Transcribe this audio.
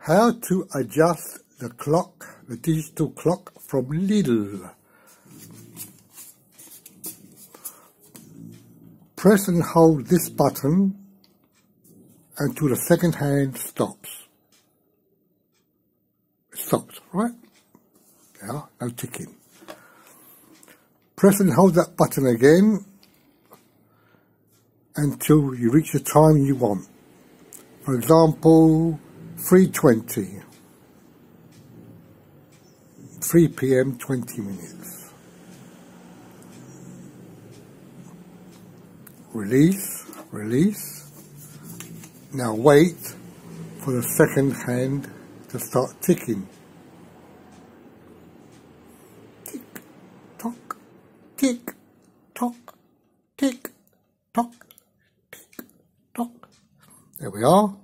How to adjust the clock, the digital clock from LIDL. Press and hold this button until the second hand stops. It stops, right? Yeah, no ticking. Press and hold that button again until you reach the time you want. For example, 3:20, 3 p.m. 20 minutes. Release, release. Now wait for the second hand to start ticking. Tick, tock, tick, tock, tick, tock, tick, tock. There we are.